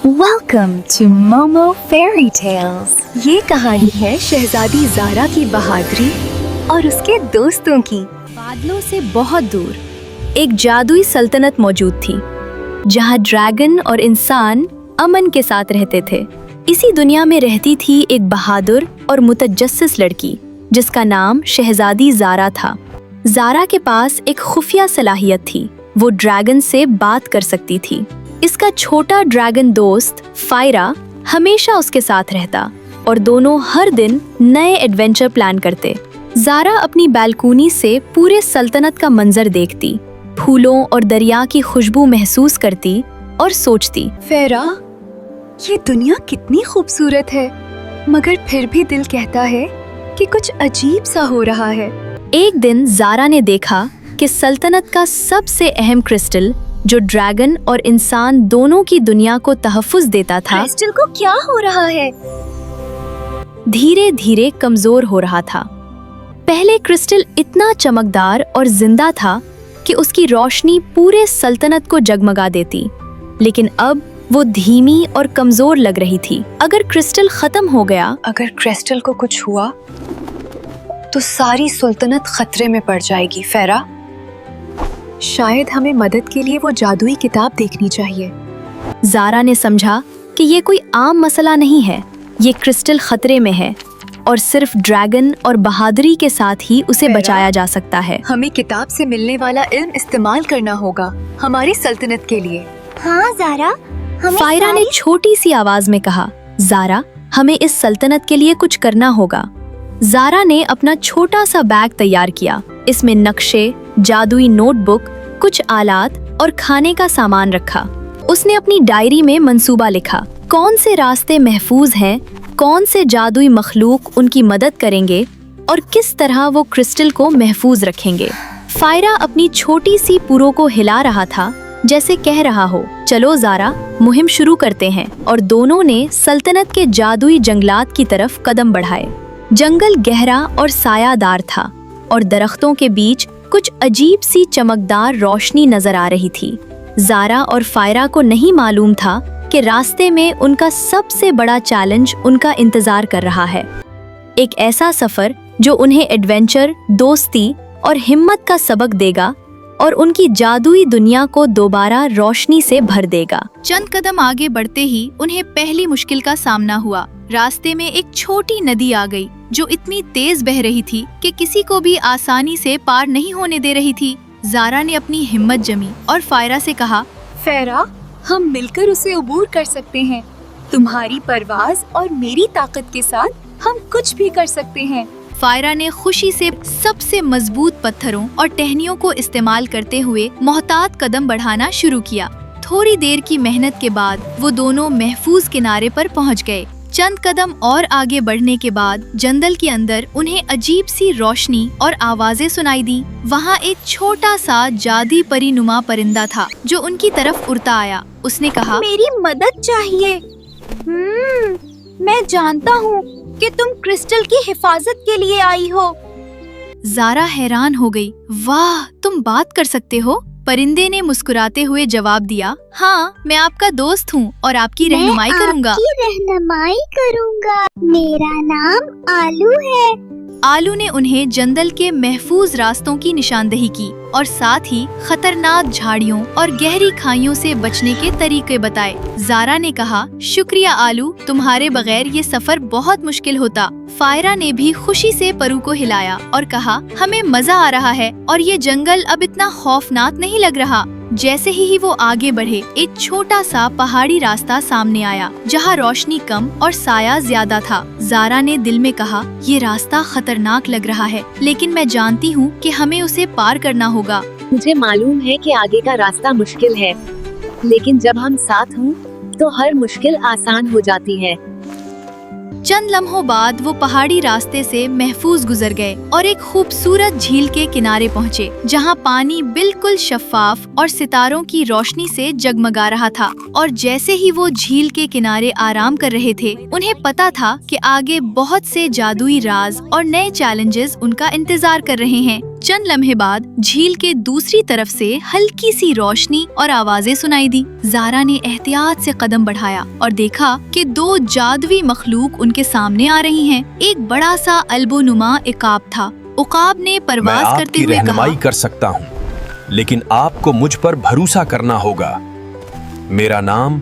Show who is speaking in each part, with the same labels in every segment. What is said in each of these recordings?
Speaker 1: Welcome to Momo Fairy Tales.
Speaker 2: ये कहानी है शहजादी ज़ारा की बहादुरी और उसके दोस्तों की। बादलों से बहुत दूर एक जादुई सल्तनत मौजूद थी, जहाँ ड्रैगन और इंसान अमन के साथ रहते थे। इसी दुनिया में रहती थी एक बहादुर और मुतजस्सिस लड़की, जिसका नाम शहजादी ज़ारा था। ज़ारा के पास एक खुफिया सलाहियत थी, वो ड्रैगन से बात कर सकती थी। इसका छोटा ड्रैगन दोस्त फायरा हमेशा उसके साथ रहता और दोनों हर दिन नए एडवेंचर प्लान करते। ज़ारा अपनी बालकनी से पूरे सल्तनत का मंजर देखती, फूलों और दरिया की खुशबू महसूस करती और सोचती,
Speaker 1: फेरा, ये दुनिया कितनी खूबसूरत है, मगर फिर भी दिल कहता है कि कुछ अजीब सा हो रहा है।
Speaker 2: एक दिन ज़ारा ने देखा कि सल्तनत का सबसे अहम क्रिस्टल, जो ड्रैगन और इंसान दोनों की दुनिया को तहफ़्फ़ुज़ देता था,
Speaker 1: क्रिस्टल को क्या हो रहा है?
Speaker 2: धीरे धीरे कमजोर हो रहा था। पहले क्रिस्टल इतना चमकदार और जिंदा था कि उसकी रोशनी पूरे सल्तनत को जगमगा देती, लेकिन अब वो धीमी और कमजोर लग रही थी। अगर क्रिस्टल खत्म हो गया,
Speaker 1: अगर क्रिस्टल को कुछ हुआ तो सारी सुल्तनत खतरे में पड़ जाएगी। फेरा, शायद हमें मदद के लिए वो जादुई किताब देखनी चाहिए।
Speaker 2: ज़ारा ने समझा कि ये कोई आम मसला नहीं है, ये क्रिस्टल खतरे में है और सिर्फ ड्रैगन और बहादुरी के साथ ही उसे बचाया जा सकता है।
Speaker 1: हमें किताब से मिलने वाला इल्म इस्तेमाल करना होगा हमारी सल्तनत के लिए।
Speaker 3: हाँ ज़ारा, हमें
Speaker 2: फायरा ने छोटी सी आवाज में कहा, ज़ारा, हमें इस सल्तनत के लिए कुछ करना होगा। ज़ारा ने अपना छोटा सा बैग तैयार किया। इसमें नक्शे, जादुई नोटबुक, कुछ आलात और खाने का सामान रखा। उसने अपनी डायरी में मंसूबा लिखा, कौन से रास्ते महफूज हैं, कौन से जादुई मखलूक उनकी मदद करेंगे और किस तरह वो क्रिस्टल को महफूज रखेंगे। फायरा अपनी छोटी सी पुरों को हिला रहा था, जैसे कह रहा हो, चलो ज़ारा, मुहिम शुरू करते हैं। और दोनों ने सल्तनत के जादुई जंगलात की तरफ कदम बढ़ाए। जंगल गहरा और सायादार था और दरख्तों के बीच कुछ अजीब सी चमकदार रोशनी नजर आ रही थी। ज़ारा और फायरा को नहीं मालूम था कि रास्ते में उनका सबसे बड़ा चैलेंज उनका इंतजार कर रहा है। एक ऐसा सफर जो उन्हें एडवेंचर, दोस्ती और हिम्मत का सबक देगा और उनकी जादुई दुनिया को दोबारा रोशनी से भर देगा। चंद कदम आगे बढ़ते ही उन्हें पहली मुश्किल का सामना हुआ। रास्ते में एक छोटी नदी आ गई, जो इतनी तेज बह रही थी कि किसी को भी आसानी से पार नहीं होने दे रही थी। ज़ारा ने अपनी हिम्मत जमी और फायरा से कहा,
Speaker 1: फेरा, हम मिलकर उसे अबूर कर सकते हैं। तुम्हारी परवाज और मेरी ताकत के साथ हम कुछ भी कर सकते हैं।
Speaker 2: फायरा ने खुशी से सबसे मजबूत पत्थरों और टहनियों को इस्तेमाल करते हुए मोहतात कदम बढ़ाना शुरू किया। थोड़ी देर की मेहनत के बाद वो दोनों महफूज किनारे पर पहुंच गए। चंद कदम और आगे बढ़ने के बाद जंगल के अंदर उन्हें अजीब सी रोशनी और आवाजें सुनाई दी। वहाँ एक छोटा सा जादी परिनुमा परिंदा था, जो उनकी तरफ उड़ता आया। उसने कहा,
Speaker 3: मेरी मदद चाहिए। मैं जानता हूँ कि तुम क्रिस्टल की हिफाजत के लिए आई हो।
Speaker 2: ज़ारा हैरान हो गई। वाह, तुम बात कर सकते हो? परिंदे ने मुस्कुराते हुए जवाब दिया, हाँ, मैं आपका दोस्त हूँ और आपकी रहनुमाई करूँगा।
Speaker 3: आपकी रहनुमाई करूँगा। मेरा नाम आलू है।
Speaker 2: आलू ने उन्हें जंगल के महफूज रास्तों की निशानदेही की और साथ ही खतरनाक झाड़ियों और गहरी खाइयों से बचने के तरीके बताए। ज़ारा ने कहा, शुक्रिया आलू, तुम्हारे बगैर ये सफर बहुत मुश्किल होता। फायरा ने भी खुशी से परू को हिलाया और कहा, हमें मजा आ रहा है और ये जंगल अब इतना खौफनाक नहीं लग रहा। जैसे ही वो आगे बढ़े, एक छोटा सा पहाड़ी रास्ता सामने आया, जहाँ रोशनी कम और साया ज्यादा था। ज़ारा ने दिल में कहा, ये रास्ता खतरनाक लग रहा है, लेकिन मैं जानती हूँ कि हमें उसे पार करना होगा।
Speaker 4: मुझे मालूम है कि आगे का रास्ता मुश्किल है, लेकिन जब हम साथ हों तो हर मुश्किल आसान हो जाती है।
Speaker 2: चंद लम्हों बाद वो पहाड़ी रास्ते से महफूज गुजर गए और एक खूबसूरत झील के किनारे पहुँचे, जहाँ पानी बिल्कुल शफाफ और सितारों की रोशनी से जगमगा रहा था। और जैसे ही वो झील के किनारे आराम कर रहे थे, उन्हें पता था कि आगे बहुत से जादुई राज और नए चैलेंजेस उनका इंतजार कर रहे हैं। चंद लम्हे बाद झील के दूसरी तरफ से हल्की सी रोशनी और आवाजें सुनाई दी। ज़ारा ने एहतियात से कदम बढ़ाया और देखा कि दो जादुई मखलूक उनके सामने आ रही हैं। एक बड़ा सा अल्बोनुमा इकाब था। उकाब ने
Speaker 5: मैं
Speaker 2: परवाज करते
Speaker 5: आपकी
Speaker 2: हुए कहा,
Speaker 5: रहनुमाई कर सकता हूँ, लेकिन आपको मुझ पर भरोसा करना होगा। मेरा नाम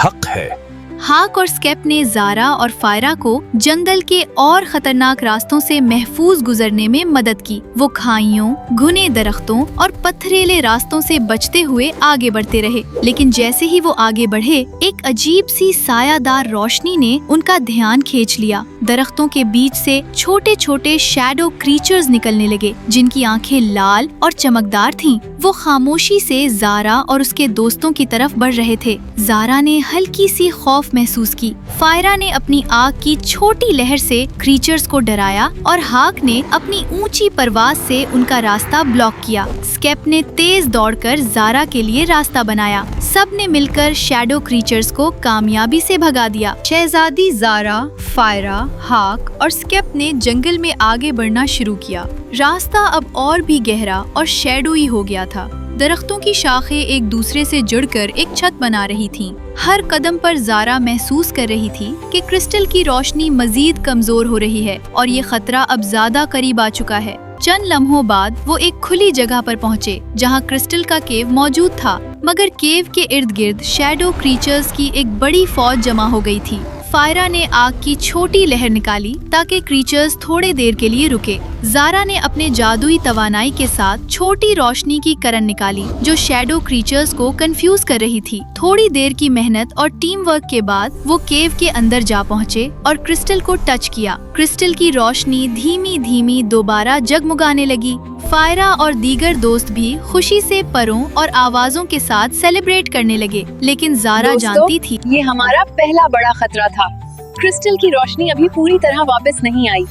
Speaker 5: हक है।
Speaker 2: हाक और स्केप ने ज़ारा और फायरा को जंगल के और खतरनाक रास्तों से महफूज गुजरने में मदद की। वो खाइयों, घुने दरख्तों और पथरीले रास्तों से बचते हुए आगे बढ़ते रहे, लेकिन जैसे ही वो आगे बढ़े, एक अजीब सी सायादार रोशनी ने उनका ध्यान खींच लिया। दरख्तों के बीच से छोटे छोटे शैडो क्रीचर्स निकलने लगे, जिनकी आंखें लाल और चमकदार थीं। वो खामोशी से ज़ारा और उसके दोस्तों की तरफ बढ़ रहे थे। ज़ारा ने हल्की सी खौफ महसूस की। फायरा ने अपनी आग की छोटी लहर से क्रीचर्स को डराया और हाक ने अपनी ऊंची परवाज से उनका रास्ता ब्लॉक किया। स्केप ने तेज दौड़कर ज़ारा के लिए रास्ता बनाया। सब ने मिलकर शैडो क्रीचर्स को कामयाबी से भगा दिया। शहजादी ज़ारा, फायरा, हाक और स्केप ने जंगल में आगे बढ़ना शुरू किया। रास्ता अब और भी गहरा और शैडोई हो गया था। दरख्तों की शाखें एक दूसरे से जुड़कर एक छत बना रही थीं। हर कदम पर ज़ारा महसूस कर रही थी कि क्रिस्टल की रोशनी मजीद कमजोर हो रही है और ये खतरा अब ज्यादा करीब आ चुका है। चंद लम्हों बाद वो एक खुली जगह पर पहुँचे जहाँ क्रिस्टल का केव मौजूद था, मगर केव के इर्द गिर्द शैडो क्रीचर्स की एक बड़ी फौज जमा हो गई थी। फायरा ने आग की छोटी लहर निकाली ताकि क्रीचर्स थोड़े देर के लिए रुके। ज़ारा ने अपने जादुई तवानाई के साथ छोटी रोशनी की किरण निकाली जो शैडो क्रीचर्स को कंफ्यूज कर रही थी। थोड़ी देर की मेहनत और टीम वर्क के बाद वो केव के अंदर जा पहुँचे और क्रिस्टल को टच किया। क्रिस्टल की रोशनी धीमी धीमी दोबारा जगमगाने लगी। फायरा और दीगर दोस्त भी खुशी से परों और आवाजों के साथ सेलिब्रेट करने लगे, लेकिन ज़ारा जानती थी
Speaker 4: ये हमारा पहला बड़ा खतरा था। क्रिस्टल की रोशनी अभी पूरी तरह वापस नहीं आई।